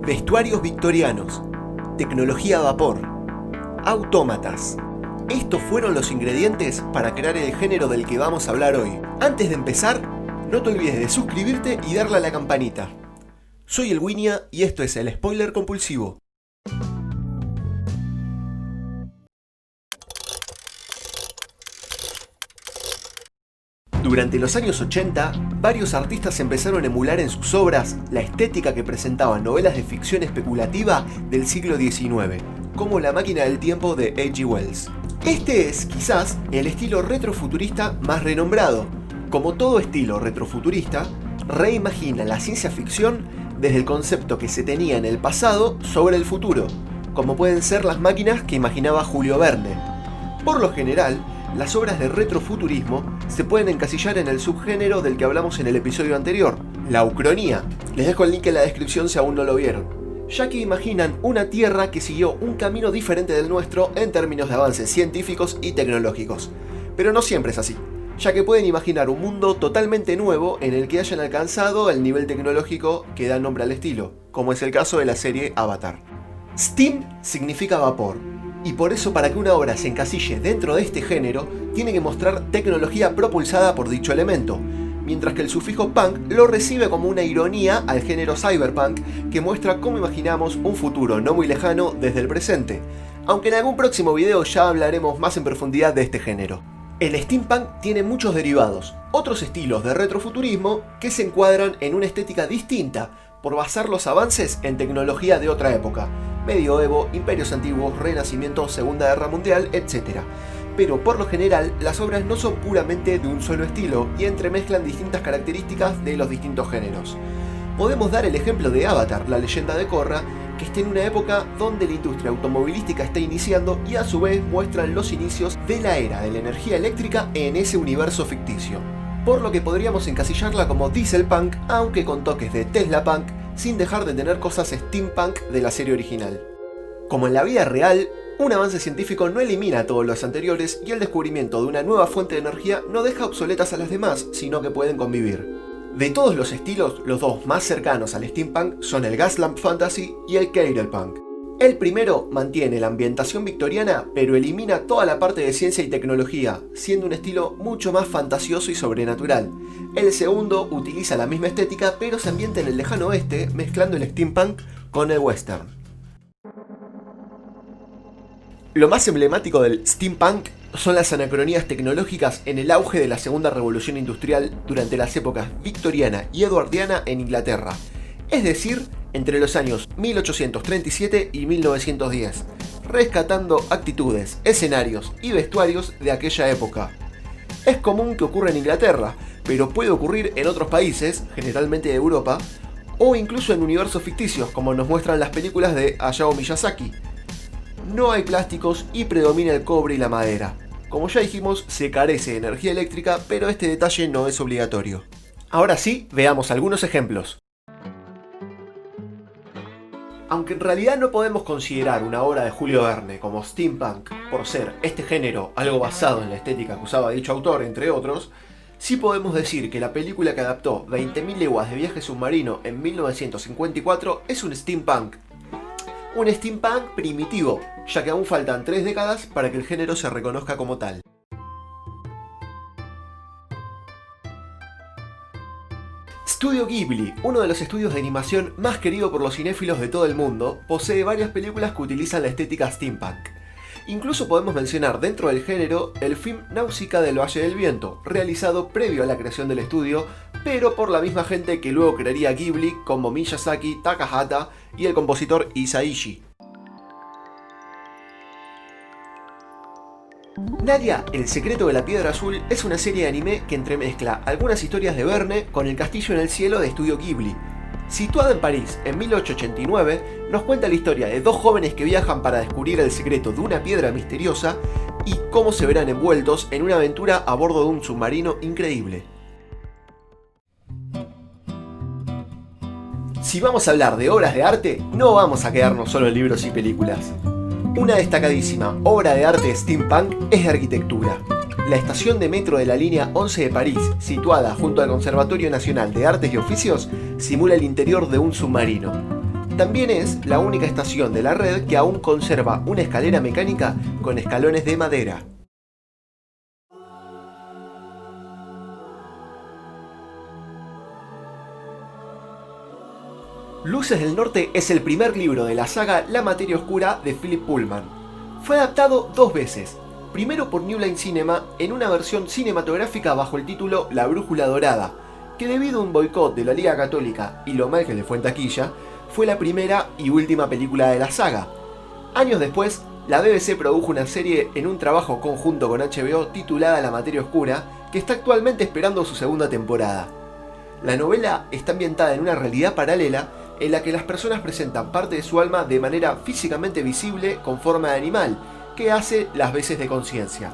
Vestuarios victorianos, tecnología a vapor, autómatas. Estos fueron los ingredientes para crear el género del que vamos a hablar hoy. Antes de empezar, no te olvides de suscribirte y darle a la campanita. Soy el Winia y esto es el Spoiler Compulsivo. Durante los años 80, varios artistas empezaron a emular en sus obras la estética que presentaban novelas de ficción especulativa del siglo XIX, como La máquina del tiempo de H.G. Wells. Este es, quizás, el estilo retrofuturista más renombrado. Como todo estilo retrofuturista, reimagina la ciencia ficción desde el concepto que se tenía en el pasado sobre el futuro, como pueden ser las máquinas que imaginaba Julio Verne. Por lo general, las obras de retrofuturismo se pueden encasillar en el subgénero del que hablamos en el episodio anterior, la ucronía. Les dejo el link en la descripción si aún no lo vieron. Ya que imaginan una Tierra que siguió un camino diferente del nuestro en términos de avances científicos y tecnológicos. Pero no siempre es así, ya que pueden imaginar un mundo totalmente nuevo en el que hayan alcanzado el nivel tecnológico que da nombre al estilo, como es el caso de la serie Avatar. Steam significa vapor, y por eso para que una obra se encasille dentro de este género, tiene que mostrar tecnología propulsada por dicho elemento, mientras que el sufijo punk lo recibe como una ironía al género cyberpunk que muestra cómo imaginamos un futuro no muy lejano desde el presente, aunque en algún próximo video ya hablaremos más en profundidad de este género. El steampunk tiene muchos derivados, otros estilos de retrofuturismo que se encuadran en una estética distinta por basar los avances en tecnología de otra época, medioevo, imperios antiguos, renacimiento, Segunda Guerra Mundial, etc. Pero por lo general, las obras no son puramente de un solo estilo y entremezclan distintas características de los distintos géneros. Podemos dar el ejemplo de Avatar, la leyenda de Korra, que está en una época donde la industria automovilística está iniciando y a su vez muestran los inicios de la era de la energía eléctrica en ese universo ficticio. Por lo que podríamos encasillarla como dieselpunk, aunque con toques de Teslapunk, sin dejar de tener cosas steampunk de la serie original. Como en la vida real, un avance científico no elimina a todos los anteriores y el descubrimiento de una nueva fuente de energía no deja obsoletas a las demás, sino que pueden convivir. De todos los estilos, los dos más cercanos al steampunk son el Gaslamp Fantasy y el Cradlepunk. El primero mantiene la ambientación victoriana, pero elimina toda la parte de ciencia y tecnología, siendo un estilo mucho más fantasioso y sobrenatural. El segundo utiliza la misma estética, pero se ambienta en el lejano oeste, mezclando el steampunk con el western. Lo más emblemático del steampunk son las anacronías tecnológicas en el auge de la segunda revolución industrial durante las épocas victoriana y eduardiana en Inglaterra, es decir, entre los años 1837 y 1910, rescatando actitudes, escenarios y vestuarios de aquella época. Es común que ocurra en Inglaterra, pero puede ocurrir en otros países, generalmente de Europa, o incluso en universos ficticios como nos muestran las películas de Hayao Miyazaki. No hay plásticos y predomina el cobre y la madera. Como ya dijimos, se carece de energía eléctrica, pero este detalle no es obligatorio. Ahora sí, veamos algunos ejemplos. Aunque en realidad no podemos considerar una obra de Julio Verne como steampunk por ser este género algo basado en la estética que usaba dicho autor, entre otros, sí podemos decir que la película que adaptó 20.000 leguas de viaje submarino en 1954 es un steampunk. Un steampunk primitivo, ya que aún faltan 3 décadas para que el género se reconozca como tal. Studio Ghibli, uno de los estudios de animación más querido por los cinéfilos de todo el mundo, posee varias películas que utilizan la estética steampunk. Incluso podemos mencionar dentro del género el film Náusica del Valle del Viento, realizado previo a la creación del estudio, pero por la misma gente que luego crearía Ghibli, como Miyazaki, Takahata y el compositor Hisaishi. Nadia, el secreto de la piedra azul es una serie de anime que entremezcla algunas historias de Verne con El castillo en el cielo de Studio Ghibli. Situada en París en 1889, nos cuenta la historia de dos jóvenes que viajan para descubrir el secreto de una piedra misteriosa y cómo se verán envueltos en una aventura a bordo de un submarino increíble. Si vamos a hablar de obras de arte, no vamos a quedarnos solo en libros y películas. Una destacadísima obra de arte steampunk es de arquitectura. La estación de metro de la línea 11 de París, situada junto al Conservatorio Nacional de Artes y Oficios, simula el interior de un submarino. También es la única estación de la red que aún conserva una escalera mecánica con escalones de madera. Luces del Norte es el primer libro de la saga La Materia Oscura de Philip Pullman. Fue adaptado 2 veces, primero por New Line Cinema en una versión cinematográfica bajo el título La Brújula Dorada, que debido a un boicot de la Liga Católica y lo mal que le fue en taquilla, fue la primera y última película de la saga. Años después, la BBC produjo una serie en un trabajo conjunto con HBO titulada La Materia Oscura, que está actualmente esperando su segunda temporada. La novela está ambientada en una realidad paralela en la que las personas presentan parte de su alma de manera físicamente visible con forma de animal, que hace las veces de conciencia.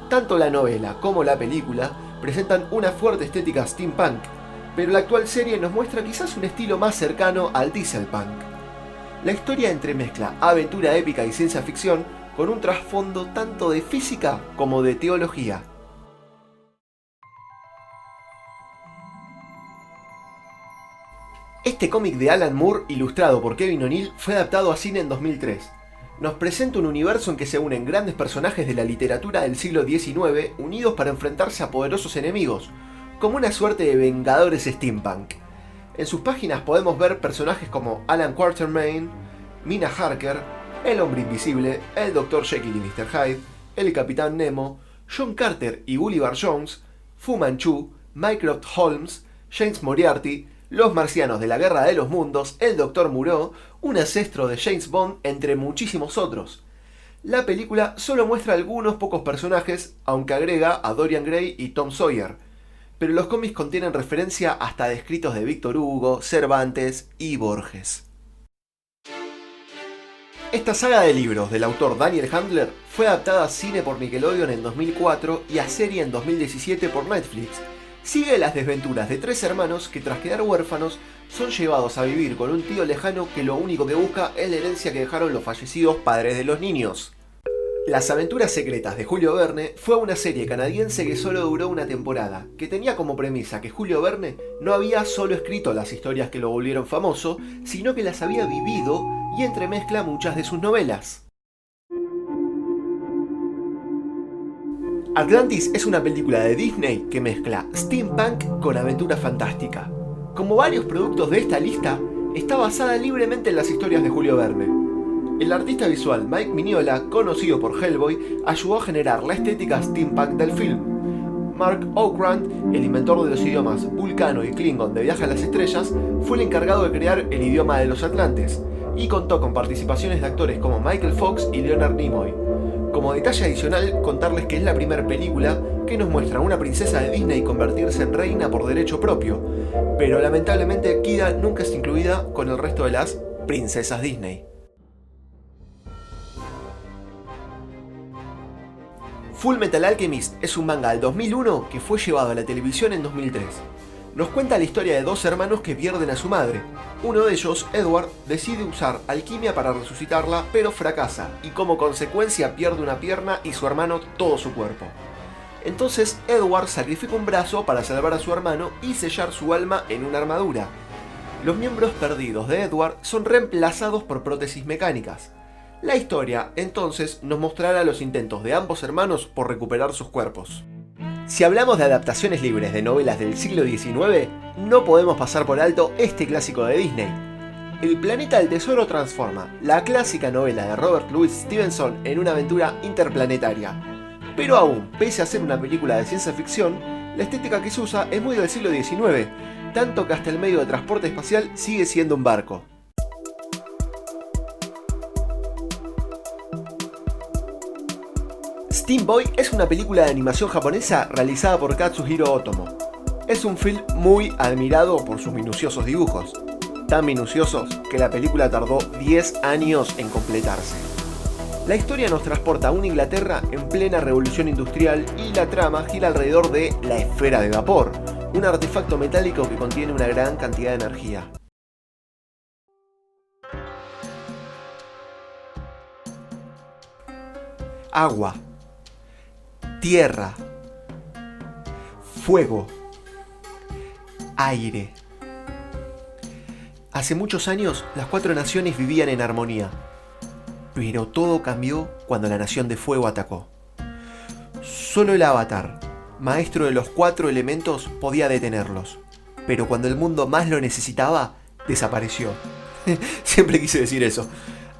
Tanto la novela como la película presentan una fuerte estética steampunk, pero la actual serie nos muestra quizás un estilo más cercano al dieselpunk. La historia entremezcla aventura épica y ciencia ficción con un trasfondo tanto de física como de teología. Este cómic de Alan Moore, ilustrado por Kevin O'Neill, fue adaptado a cine en 2003. Nos presenta un universo en que se unen grandes personajes de la literatura del siglo XIX unidos para enfrentarse a poderosos enemigos, como una suerte de vengadores steampunk. En sus páginas podemos ver personajes como Alan Quatermain, Mina Harker, el Hombre Invisible, el Dr. Jekyll y Mr. Hyde, el Capitán Nemo, John Carter y Gulliver Jones, Fu Manchu, Mycroft Holmes, James Moriarty, los marcianos de la Guerra de los Mundos, el Dr. Moreau, un ancestro de James Bond, entre muchísimos otros. La película solo muestra algunos pocos personajes, aunque agrega a Dorian Gray y Tom Sawyer, pero los cómics contienen referencia hasta a escritos de Víctor Hugo, Cervantes y Borges. Esta saga de libros del autor Daniel Handler fue adaptada a cine por Nickelodeon en 2004 y a serie en 2017 por Netflix. Sigue las desventuras de 3 hermanos que tras quedar huérfanos son llevados a vivir con un tío lejano que lo único que busca es la herencia que dejaron los fallecidos padres de los niños. Las aventuras secretas de Julio Verne fue una serie canadiense que solo duró una temporada, que tenía como premisa que Julio Verne no había solo escrito las historias que lo volvieron famoso, sino que las había vivido y entremezcla muchas de sus novelas. Atlantis es una película de Disney que mezcla steampunk con aventura fantástica. Como varios productos de esta lista, está basada libremente en las historias de Julio Verne. El artista visual Mike Mignola, conocido por Hellboy, ayudó a generar la estética steampunk del film. Mark Okrand, el inventor de los idiomas vulcano y klingon de Viaje a las Estrellas, fue el encargado de crear el idioma de los atlantes, y contó con participaciones de actores como Michael Fox y Leonard Nimoy. Como detalle adicional, contarles que es la primera película que nos muestra a una princesa de Disney convertirse en reina por derecho propio, pero lamentablemente Kida nunca es incluida con el resto de las princesas Disney. Full Metal Alchemist es un manga del 2001 que fue llevado a la televisión en 2003. Nos cuenta la historia de 2 hermanos que pierden a su madre. Uno de ellos, Edward, decide usar alquimia para resucitarla, pero fracasa, y como consecuencia pierde una pierna y su hermano todo su cuerpo. Entonces Edward sacrifica un brazo para salvar a su hermano y sellar su alma en una armadura. Los miembros perdidos de Edward son reemplazados por prótesis mecánicas. La historia, entonces, nos mostrará los intentos de ambos hermanos por recuperar sus cuerpos. Si hablamos de adaptaciones libres de novelas del siglo XIX, no podemos pasar por alto este clásico de Disney. El planeta del tesoro transforma la clásica novela de Robert Louis Stevenson en una aventura interplanetaria. Pero aún, pese a ser una película de ciencia ficción, la estética que se usa es muy del siglo XIX, tanto que hasta el medio de transporte espacial sigue siendo un barco. Steam Boy es una película de animación japonesa realizada por Katsuhiro Otomo. Es un film muy admirado por sus minuciosos dibujos, tan minuciosos que la película tardó 10 años en completarse. La historia nos transporta a una Inglaterra en plena revolución industrial y la trama gira alrededor de la esfera de vapor, un artefacto metálico que contiene una gran cantidad de energía. Agua, tierra, fuego, aire, Hace muchos años, las 4 naciones vivían en armonía. Pero todo cambió cuando la Nación de Fuego atacó. Solo el Avatar, maestro de los 4 elementos, podía detenerlos. Pero cuando el mundo más lo necesitaba, desapareció. Siempre quise decir eso.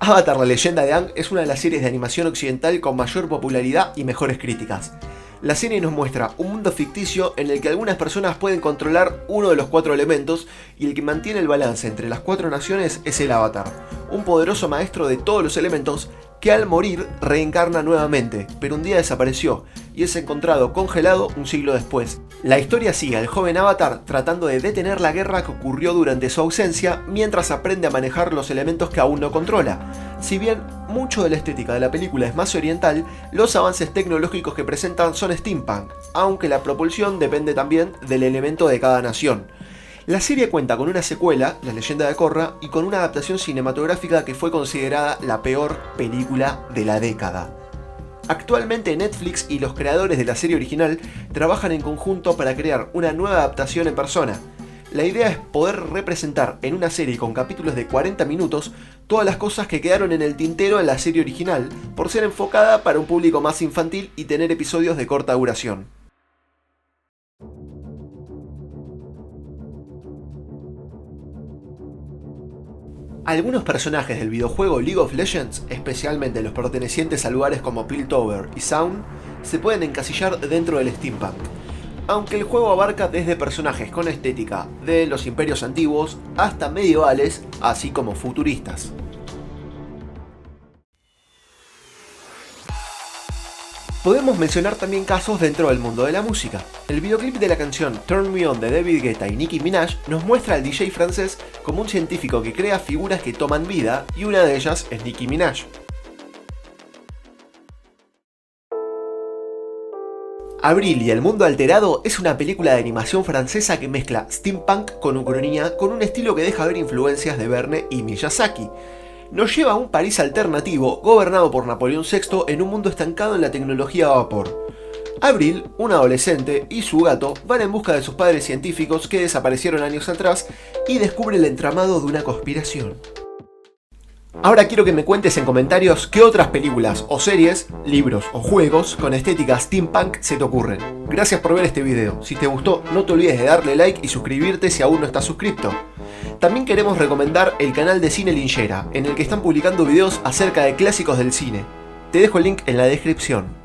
Avatar, la leyenda de Aang, es una de las series de animación occidental con mayor popularidad y mejores críticas. La serie nos muestra un mundo ficticio en el que algunas personas pueden controlar uno de los 4 elementos y el que mantiene el balance entre las 4 naciones es el Avatar, un poderoso maestro de todos los elementos que al morir reencarna nuevamente, pero un día desapareció y es encontrado congelado un siglo después. La historia sigue al joven Avatar tratando de detener la guerra que ocurrió durante su ausencia mientras aprende a manejar los elementos que aún no controla. Si bien mucho de la estética de la película es más oriental, los avances tecnológicos que presentan son steampunk, aunque la propulsión depende también del elemento de cada nación. La serie cuenta con una secuela, La leyenda de Korra, y con una adaptación cinematográfica que fue considerada la peor película de la década. Actualmente Netflix y los creadores de la serie original trabajan en conjunto para crear una nueva adaptación en persona. La idea es poder representar en una serie con capítulos de 40 minutos todas las cosas que quedaron en el tintero en la serie original, por ser enfocada para un público más infantil y tener episodios de corta duración. Algunos personajes del videojuego League of Legends, especialmente los pertenecientes a lugares como Piltover y Zaun, se pueden encasillar dentro del steampunk. Aunque el juego abarca desde personajes con estética de los imperios antiguos hasta medievales, así como futuristas. Podemos mencionar también casos dentro del mundo de la música. El videoclip de la canción Turn Me On de David Guetta y Nicki Minaj nos muestra al DJ francés como un científico que crea figuras que toman vida, y una de ellas es Nicki Minaj. Abril y el mundo alterado es una película de animación francesa que mezcla steampunk con ucronía con un estilo que deja ver influencias de Verne y Miyazaki. Nos lleva a un París alternativo gobernado por Napoleón VI en un mundo estancado en la tecnología a vapor. Abril, un adolescente, y su gato van en busca de sus padres científicos que desaparecieron años atrás y descubre el entramado de una conspiración. Ahora quiero que me cuentes en comentarios qué otras películas o series, libros o juegos con estética steampunk se te ocurren. Gracias por ver este video. Si te gustó, no te olvides de darle like y suscribirte si aún no estás suscripto. También queremos recomendar el canal de Cine Linchera, en el que están publicando videos acerca de clásicos del cine. Te dejo el link en la descripción.